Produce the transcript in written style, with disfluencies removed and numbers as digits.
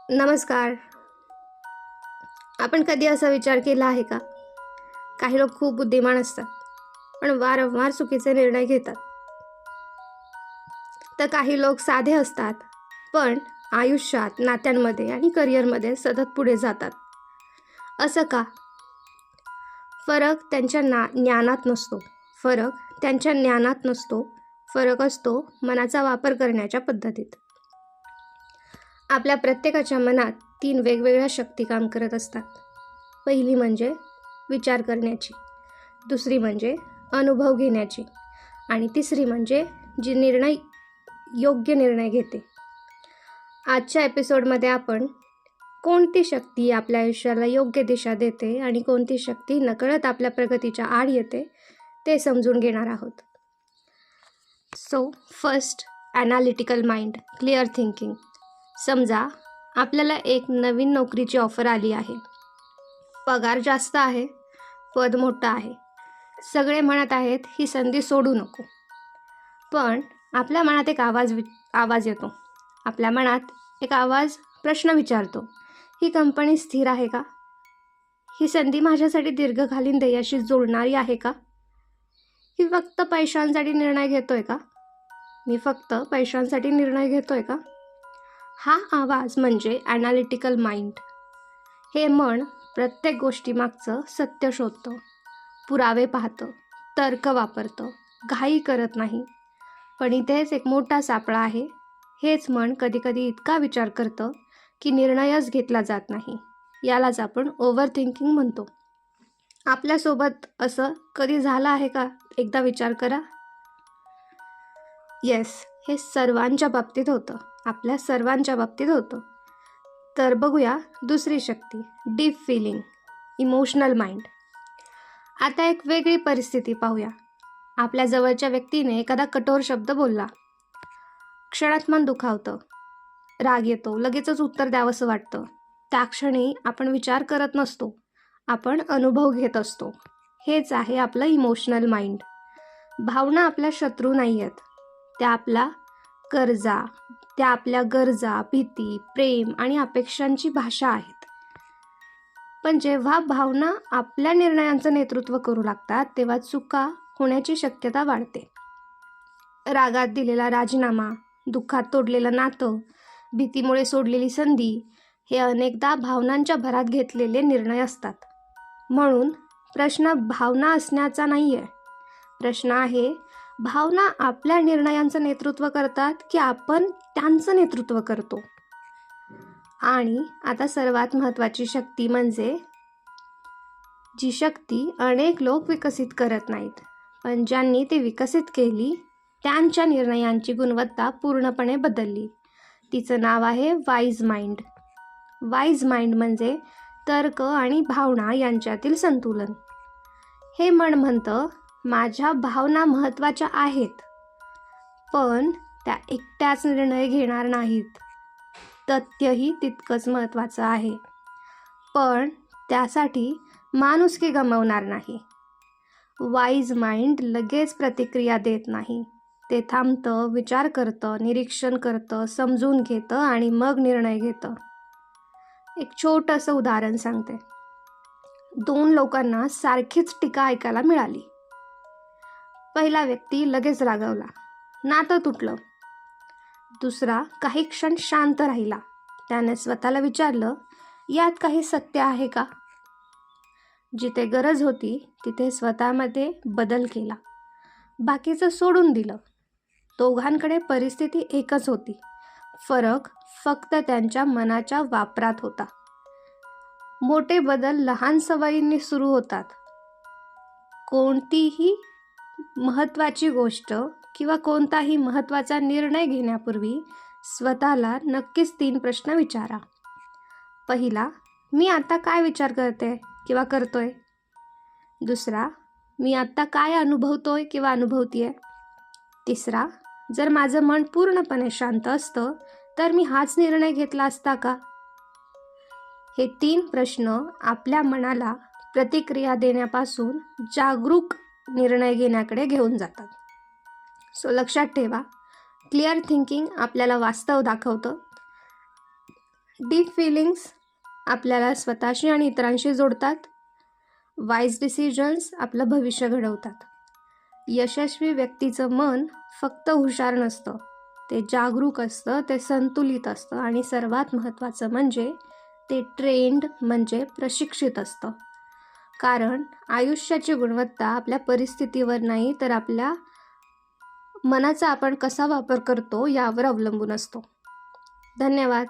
नमस्कार. आपण कधी असा विचार केला आहे का? काही लोक खूप बुद्धिमान असतात, पण वारंवार चुकीचे निर्णय घेतात. तर काही लोक साधे असतात, पण आयुष्यात, नात्यांमध्ये आणि करिअरमध्ये सतत पुढे जातात. असं का? फरक त्यांच्या ज्ञानात नसतो. फरक असतो मनाचा वापर करण्याच्या पद्धतीत. आपल्या प्रत्येकाच्या मनात 3 वेगवेगळ्या शक्ती काम करत असतात. पहिली म्हणजे विचार करण्याची, दुसरी म्हणजे अनुभव घेण्याची आणि तिसरी म्हणजे जी योग्य निर्णय घेते. आजच्या एपिसोडमध्ये आपण कोणती शक्ती आपल्या आयुष्याला योग्य दिशा देते आणि कोणती शक्ती नकळत आपल्या प्रगतीच्या आड येते ते समजून घेणार आहोत. So first, analytical mind, clear thinking. समजा आपल्याला एक नवीन नोकरीची ऑफर आली आहे. पगार जास्त आहे, पद मोठं आहे. सगळे म्हणत आहेत ही संधी सोडू नको. पण आपल्या मनात एक आवाज येतो. आपल्या मनात एक आवाज प्रश्न विचारतो, ही कंपनी स्थिर आहे का? ही संधी माझ्यासाठी दीर्घकालीन ध्येयाशी जोडणारी आहे का? ही फक्त पैशांसाठी निर्णय घेतोय का? मी फक्त पैशांसाठी निर्णय घेतोय का? हा आवाज म्हणजे ॲनालिटिकल माइंड. हे मन प्रत्येक गोष्टीमागचं सत्य शोधतं, पुरावे पाहतं, तर्क वापरतं, घाई करत नाही. पण इथेच एक मोठा सापळा आहे. हेच मन कधीकधी इतका विचार करतं की निर्णयच घेतला जात नाही. यालाच आपण ओव्हर थिंकिंग म्हणतो. आपल्यासोबत असं कधी झालं आहे का? एकदा विचार करा. येस, हे सर्वांच्या बाबतीत होतं. आपल्या सर्वांच्या बाबतीत होतं. तर बघूया दुसरी शक्ती, डीप फिलिंग, इमोशनल माइंड. आता एक वेगळी परिस्थिती पाहूया. आपल्या जवळच्या व्यक्तीने एखादा कठोर शब्द बोलला. क्षणात मन दुखावतं, राग येतो, लगेचच उत्तर द्यावंसं वाटतं. त्या क्षणी आपण विचार करत नसतो, आपण अनुभव घेत असतो. हेच आहे आपलं इमोशनल माइंड. भावना आपल्या शत्रू नाही आहेत. त्या आपल्या गरजा, भीती, प्रेम आणि अपेक्षांची भाषा आहेत. पण जेव्हा भावना आपल्या निर्णयांचं नेतृत्व करू लागतात, तेव्हा चुका होण्याची शक्यता वाढते. रागात दिलेला राजीनामा, दुःखात तोडलेलं नातं, भीतीमुळे सोडलेली संधी हे अनेकदा भावनांच्या भरात घेतलेले निर्णय असतात. म्हणून प्रश्न भावना असण्याचा नाही आहे. प्रश्न आहे, भावना आपल्या निर्णयांचं नेतृत्व करतात की आपण त्यांचं नेतृत्व करतो? आणि आता सर्वात महत्त्वाची शक्ती म्हणजे जी शक्ती अनेक लोक विकसित करत नाहीत, पण ज्यांनी ती विकसित केली त्यांच्या निर्णयांची गुणवत्ता पूर्णपणे बदलली. तिचं नाव आहे वाईज माइंड. वाईज माइंड म्हणजे तर्क आणि भावना यांच्यातील संतुलन. हे मन म्हणतं, माझ्या भावना महत्त्वाच्या आहेत, पण त्या एकट्याच निर्णय घेणार नाहीत. तथ्यही तितकंच महत्त्वाचं आहे, पण त्यासाठी माणुसकी गमावणार नाही. वाईज माइंड लगेच प्रतिक्रिया देत नाही. ते थांबतं, विचार करतं, निरीक्षण करतं, समजून घेतं आणि मग निर्णय घेतं. एक छोटंसं उदाहरण सांगते. 2 लोकांना सारखीच टीका ऐकायला मिळाली. पहिला व्यक्ती लगेच रागावला, नातं तुटलं. दुसरा काही क्षण शांत राहिला. त्याने स्वतःला विचारलं, यात काही सत्य आहे का? जिथे गरज होती तिथे स्वतःमध्ये बदल केला, बाकीचं सोडून दिलं. दोघांकडे परिस्थिती एकच होती, फरक फक्त त्यांच्या मनाच्या वापरात होता. मोठे बदल लहान सवयींनी सुरू होतात. कोणतीही महत्त्वाची गोष्ट किंवा कोणताही महत्त्वाचा निर्णय घेण्यापूर्वी स्वतःला नक्कीच 3 प्रश्न विचारा. पहिला, मी आता काय विचार करते किंवा करतोय? दुसरा, मी आता काय अनुभवतोय किंवा अनुभवतीये? तिसरा, जर माझं मन पूर्णपणे शांत असतं तर मी हाच निर्णय घेतला असता का? हे 3 प्रश्न आपल्या मनाला प्रतिक्रिया देण्यापासून जागरूक निर्णय घेण्याकडे घेऊन जातात. सो लक्षात ठेवा, क्लिअर थिंकिंग आपल्याला वास्तव दाखवतं, डीप फिलिंग्स आपल्याला स्वतःशी आणि इतरांशी जोडतात. वाईज डिसिजन्स आपलं भविष्य घडवतात. यशस्वी व्यक्तीचं मन फक्त हुशार नसतं, ते जागरूक असतं, ते संतुलित असतं आणि सर्वात महत्त्वाचं म्हणजे ते ट्रेंड म्हणजे प्रशिक्षित असतं. कारण आयुष्याची गुणवत्ता आपल्या परिस्थितीवर नाही तर आपल्या मनाचा आपण कसा वापर करतो यावर अवलंबून असतो. धन्यवाद.